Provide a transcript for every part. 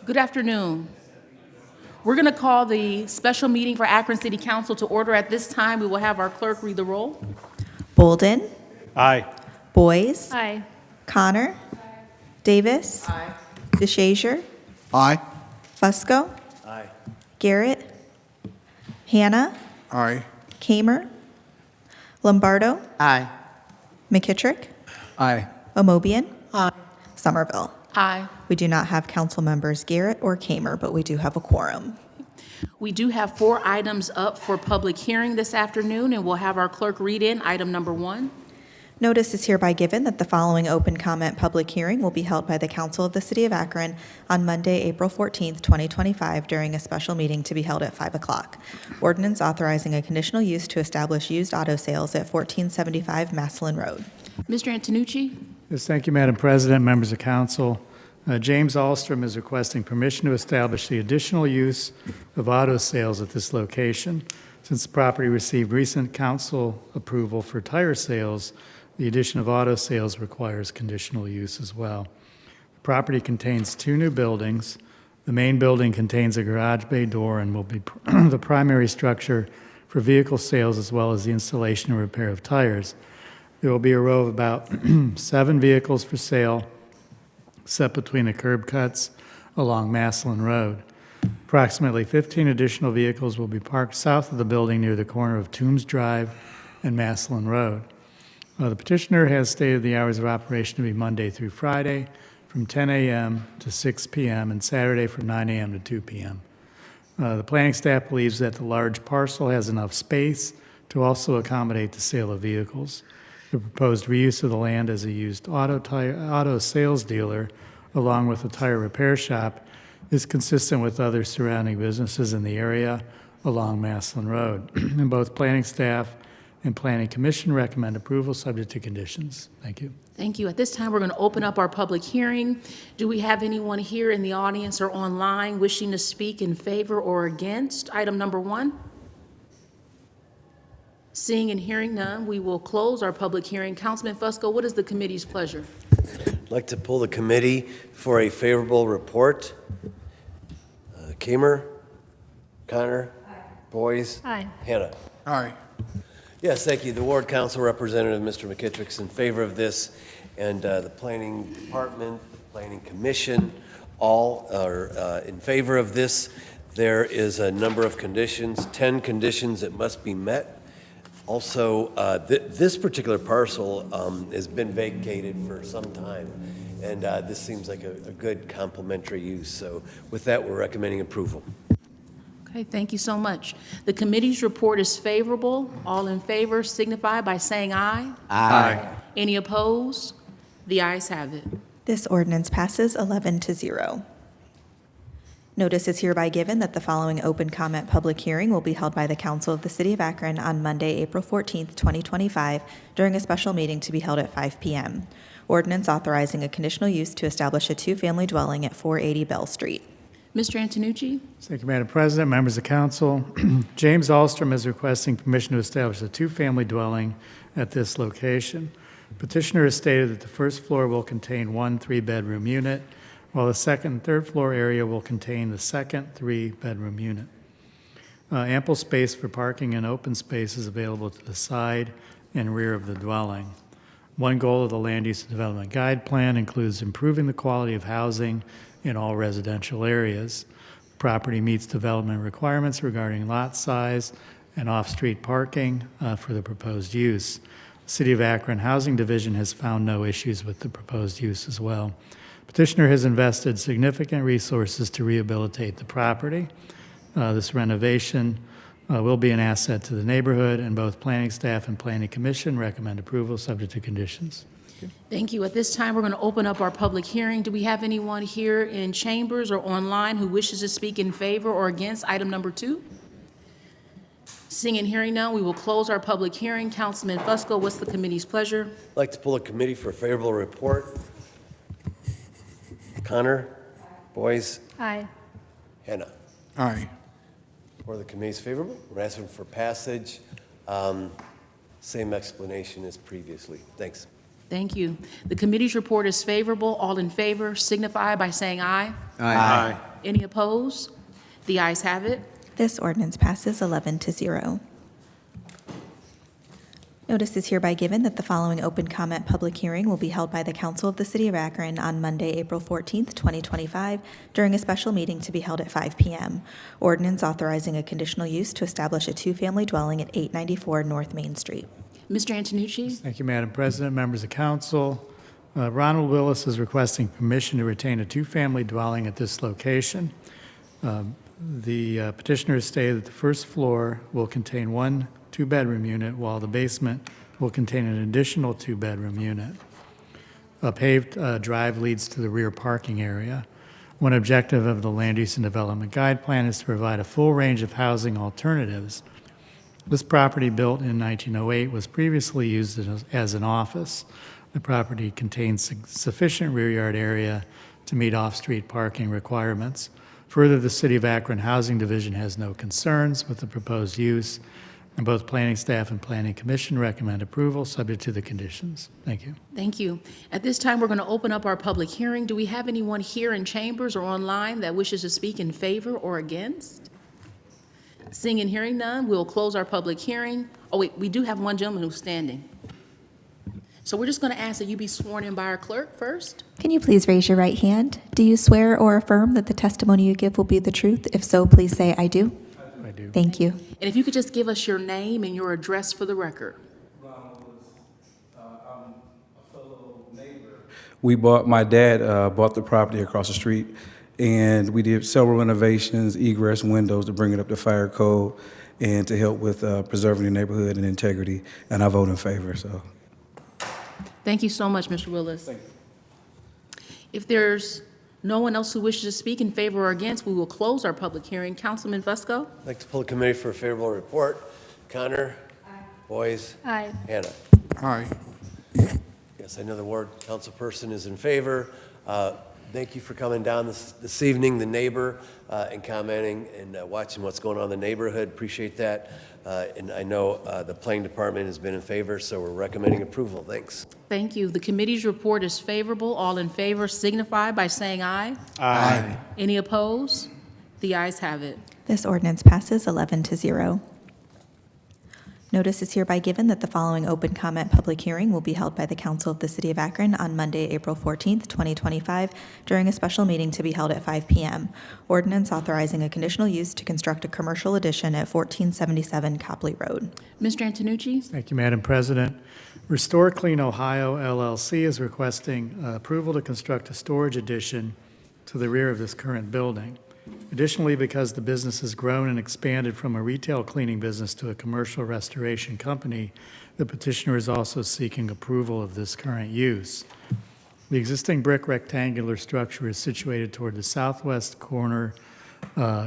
Good afternoon. We're going to call the special meeting for Akron City Council to order. At this time, we will have our clerk read the roll. Bolden. Aye. Boyes. Aye. Connor. Davis. Aye. DeShazier. Aye. Fusco. Aye. Garrett. Hannah. Aye. Kamer. Lombardo. Aye. McKittrick. Aye. Omobian. Somerville. Aye. We do not have council members Garrett or Kamer, but we do have a quorum. We do have 4 items up for public hearing this afternoon, and we'll have our clerk read in item number 1. Notice is hereby given that the following open comment public hearing will be held by the Council of the City of Akron on Monday, April 14th, 2025, during a special meeting to be held at 5 o'clock. Ordinance authorizing a conditional use to establish used auto sales at 1475 Maslin Road. Mr. Antonucci? Yes, thank you, Madam President, members of council. James Alstrom is requesting permission to establish the additional use of auto sales at this location. Since the property received recent council approval for tire sales, the addition of auto sales requires conditional use as well. The property contains 2 new buildings. The main building contains a garage bay door and will be the primary structure for vehicle sales as well as the installation and repair of tires. There will be a row of about 7 vehicles for sale set between the curb cuts along Maslin Road. Approximately 15 additional vehicles will be parked south of the building near the corner of Toombs Drive and Maslin Road. The petitioner has stated the hours of operation to be Monday through Friday from 10 a.m. to 6 p.m. and Saturday from 9 a.m. to 2 p.m. The planning staff believes that the large parcel has enough space to also accommodate the sale of vehicles. The proposed reuse of the land as a used auto sales dealer, along with a tire repair shop, is consistent with other surrounding businesses in the area along Maslin Road. And both planning staff and planning commission recommend approval subject to conditions. Thank you. Thank you. At this time, we're going to open up our public hearing. Do we have anyone here in the audience or online wishing to speak in favor or against item number 1? Seeing and hearing none, we will close our public hearing. Councilman Fusco, what is the committee's pleasure? I'd like to pull the committee for a favorable report. Kamer, Connor, Boyes, Aye. Hannah. Aye. Yes, thank you. The Ward Council Representative, Mr. McKittrick, is in favor of this, and the Planning Department, Planning Commission, all are in favor of this. There is a number of conditions, 10 conditions that must be met. Also, this particular parcel has been vacated for some time, and this seems like a good complementary use. So with that, we're recommending approval. Okay, thank you so much. The committee's report is favorable. All in favor signify by saying aye. Aye. Any opposed? The ayes have it. This ordinance passes 11-0. Notice is hereby given that the following open comment public hearing will be held by the Council of the City of Akron on Monday, April 14th, 2025, during a special meeting to be held at 5 p.m. Ordinance authorizing a conditional use to establish a 2-family dwelling at 480 Bell Street. Mr. Antonucci? Thank you, Madam President, members of council. James Alstrom is requesting permission to establish a 2-family dwelling at this location. Petitioner has stated that the first floor will contain 1 3-bedroom unit, while the second and third floor area will contain the second 3-bedroom unit. Ample space for parking and open space is available to the side and rear of the dwelling. One goal of the Land Use and Development Guide Plan includes improving the quality of housing in all residential areas. The property meets development requirements regarding lot size and off-street parking for the proposed use. The City of Akron Housing Division has found no issues with the proposed use as well. Petitioner has invested significant resources to rehabilitate the property. This renovation will be an asset to the neighborhood, and both planning staff and planning commission recommend approval subject to conditions. Thank you. At this time, we're going to open up our public hearing. Do we have anyone here in chambers or online who wishes to speak in favor or against item number 2? Seeing and hearing none, we will close our public hearing. Councilman Fusco, what's the committee's pleasure? I'd like to pull the committee for a favorable report. Connor, Boyes, Aye. Hannah. Aye. For the committee's favorable, we're asking for passage. Same explanation as previously. Thanks. Thank you. The committee's report is favorable. All in favor signify by saying aye. Aye. Any opposed? The ayes have it. This ordinance passes 11-0. Notice is hereby given that the following open comment public hearing will be held by the Council of the City of Akron on Monday, April 14th, 2025, during a special meeting to be held at 5 p.m. Ordinance authorizing a conditional use to establish a two-family dwelling at 894 North Main Street. Mr. Antonucci? Thank you, Madam President, members of council. Ronald Willis is requesting permission to retain a two-family dwelling at this location. The petitioner has stated that the first floor will contain one two-bedroom unit, while the basement will contain an additional two-bedroom unit. A paved drive leads to the rear parking area. One objective of the Land Use and Development Guide Plan is to provide a full range of housing alternatives. This property, built in 1908, was previously used as an office. The property contains sufficient rear yard area to meet off-street parking requirements. Further, the City of Akron Housing Division has no concerns with the proposed use, and both planning staff and planning commission recommend approval, subject to the conditions. Thank you. Thank you. At this time, we're going to open up our public hearing. Do we have anyone here in chambers or online that wishes to speak in favor or against? Seeing and hearing none, we'll close our public hearing. Oh, wait, we do have one gentleman who's standing. So we're just going to ask that you be sworn in by our clerk first. Can you please raise your right hand? Do you swear or affirm that the testimony you give will be the truth? If so, please say, "I do." I do. Thank you. And if you could just give us your name and your address for the record. My dad bought the property across the street, and we did several renovations, egress windows to bring it up to fire code and to help with preserving the neighborhood and integrity, and I vote in favor, so. Thank you so much, Mr. Willis. Thank you. If there's no one else who wishes to speak in favor or against, we will close our public hearing. Councilman Fusco? I'd like to pull the committee for a favorable report. Connor? Aye. Boys? Aye. Hannah? Aye. Yes, I know the ward councilperson is in favor. Thank you for coming down this evening, the neighbor, and commenting and watching what's going on in the neighborhood. Appreciate that. And I know the planning department has been in favor, so we're recommending approval. Thanks. Thank you. The committee's report is favorable. All in favor signify by saying aye. Aye. Any opposed? The ayes have it. This ordinance passes 11-0. Notice is hereby given that the following open comment public hearing will be held by the Council of the City of Akron on Monday, April 14th, 2025, during a special meeting to be held at 5 p.m. Ordinance authorizing a conditional use to construct a commercial addition at 1477 Copley Road. Mr. Antonucci? Thank you, Madam President. Restore Clean Ohio LLC is requesting approval to construct a storage addition to the rear of this current building. Additionally, because the business has grown and expanded from a retail cleaning business to a commercial restoration company, the petitioner is also seeking approval of this current use. The existing brick rectangular structure is situated toward the southwest corner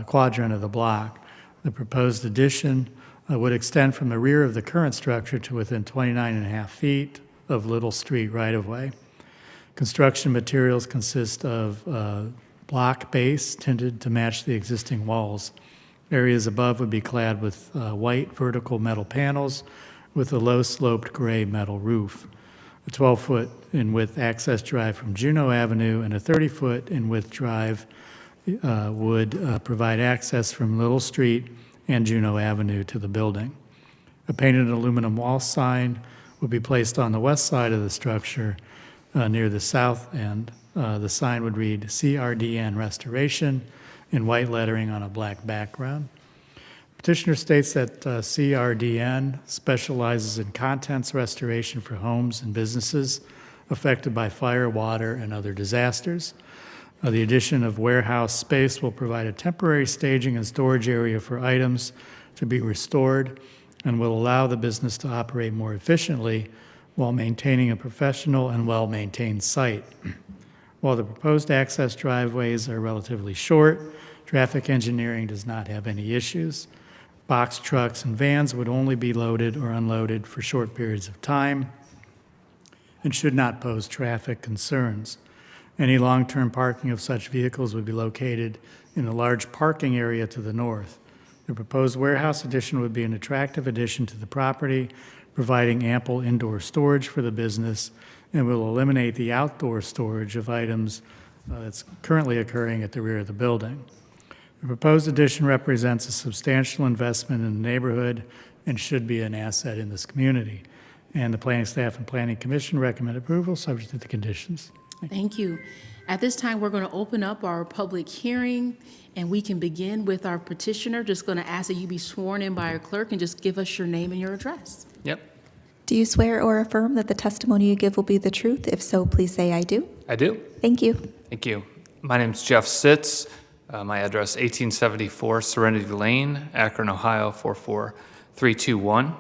quadrant of the block. The proposed addition would extend from the rear of the current structure to within 29.5 feet of Little Street right-of-way. Construction materials consist of block base tinted to match the existing walls. Areas above would be clad with white vertical metal panels with a low-sloped gray metal roof. A 12-foot in width access drive from Juneau Avenue and a 30-foot in width drive would provide access from Little Street and Juneau Avenue to the building. A painted aluminum wall sign would be placed on the west side of the structure near the south end. The sign would read CRDN Restoration in white lettering on a black background. Petitioner states that CRDN specializes in contents restoration for homes and businesses affected by fire, water, and other disasters. The addition of warehouse space will provide a temporary staging and storage area for items to be restored and will allow the business to operate more efficiently while maintaining a professional and well-maintained site. While the proposed access driveways are relatively short, traffic engineering does not have any issues. Box trucks and vans would only be loaded or unloaded for short periods of time and should not pose traffic concerns. Any long-term parking of such vehicles would be located in a large parking area to the north. The proposed warehouse addition would be an attractive addition to the property, providing ample indoor storage for the business and will eliminate the outdoor storage of items that's currently occurring at the rear of the building. The proposed addition represents a substantial investment in the neighborhood and should be an asset in this community. And the planning staff and planning commission recommend approval, subject to the conditions. Thank you. At this time, we're going to open up our public hearing, and we can begin with our petitioner. Just going to ask that you be sworn in by our clerk and just give us your name and your address. Yep, Do you swear or affirm that the testimony you give will be the truth? If so, please say I do. I do. Thank you. Thank you. My name's Jeff Sitz. My address, 1874 Serenity Lane, Akron, Ohio, 44321.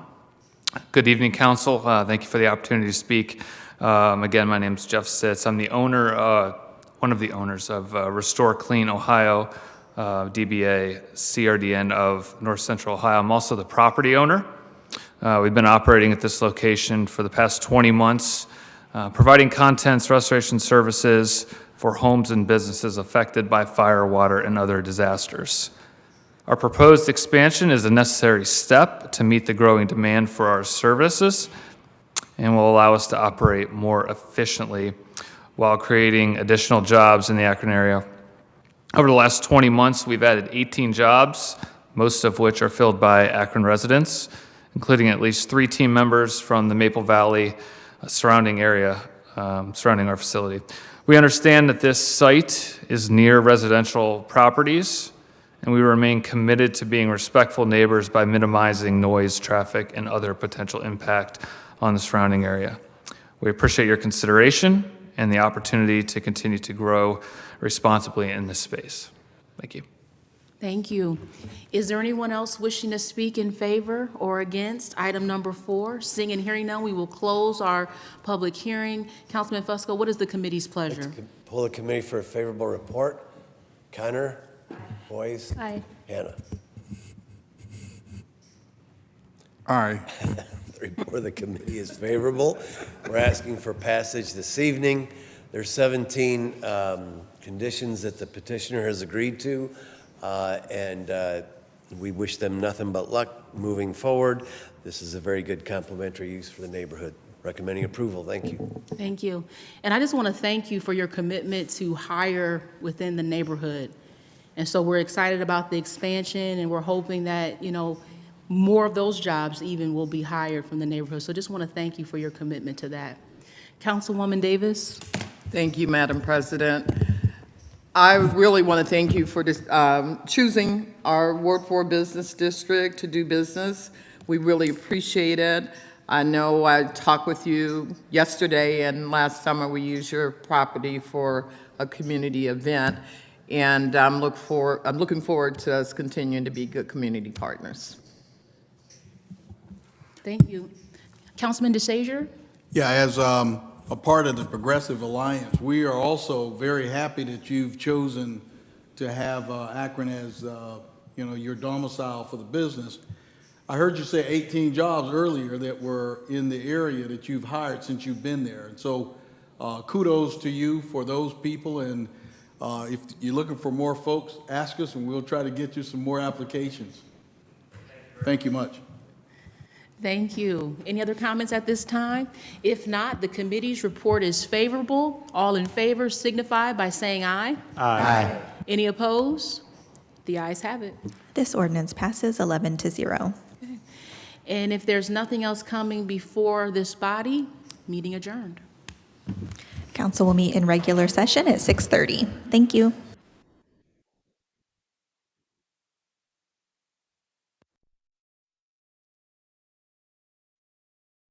Good evening, Council. Thank you for the opportunity to speak. Again, my name's Jeff Sitz. I'm the owner, one of the owners of Restore Clean Ohio, DBA CRDN of North Central Ohio. I'm also the property owner. We've been operating at this location for the past 20 months, providing contents restoration services for homes and businesses affected by fire, water, and other disasters. Our proposed expansion is a necessary step to meet the growing demand for our services and will allow us to operate more efficiently while creating additional jobs in the Akron area. Over the last 20 months, we've added 18 jobs, most of which are filled by Akron residents, including at least 3 team members from the Maple Valley surrounding area, surrounding our facility. We understand that this site is near residential properties, and we remain committed to being respectful neighbors by minimizing noise, traffic, and other potential impact on the surrounding area. We appreciate your consideration and the opportunity to continue to grow responsibly in this space. Thank you. Thank you. Is there anyone else wishing to speak in favor or against item number 4? Seeing and hearing none, we will close our public hearing. Councilman Fusco, what is the committee's pleasure? Pull the committee for a favorable report. Connor? Boyce? Aye. Hannah? Aye. The report of the committee is favorable. We're asking for passage this evening. There's 17 conditions that the petitioner has agreed to, and we wish them nothing but luck moving forward. This is a very good complementary use for the neighborhood. Recommending approval. Thank you. Thank you. And I just want to thank you for your commitment to hire within the neighborhood. And so we're excited about the expansion, and we're hoping that, more of those jobs even will be hired from the neighborhood. So just want to thank you for your commitment to that. Councilwoman Davis? Thank you, Madam President. I really want to thank you for this, choosing our Ward 4 Business District to do business. We really appreciate it. I know I talked with you yesterday, and last summer we used your property for a community event, and I'm looking forward to us continuing to be good community partners. Thank you. Councilman DeShazier? Yeah, as a part of the Progressive Alliance, we are also very happy that you've chosen to have Akron as, your domicile for the business. I heard you say 18 jobs earlier that were in the area that you've hired since you've been there. And so kudos to you for those people. And if you're looking for more folks, ask us and we'll try to get you some more applications. Thank you much. Thank you. Any other comments at this time? If not, the committee's report is favorable. All in favor signify by saying aye. Aye. Any opposed? The ayes have it. This ordinance passes 11-0. And if there's nothing else coming before this body, meeting adjourned. Council will meet in regular session at 6:30. Thank you.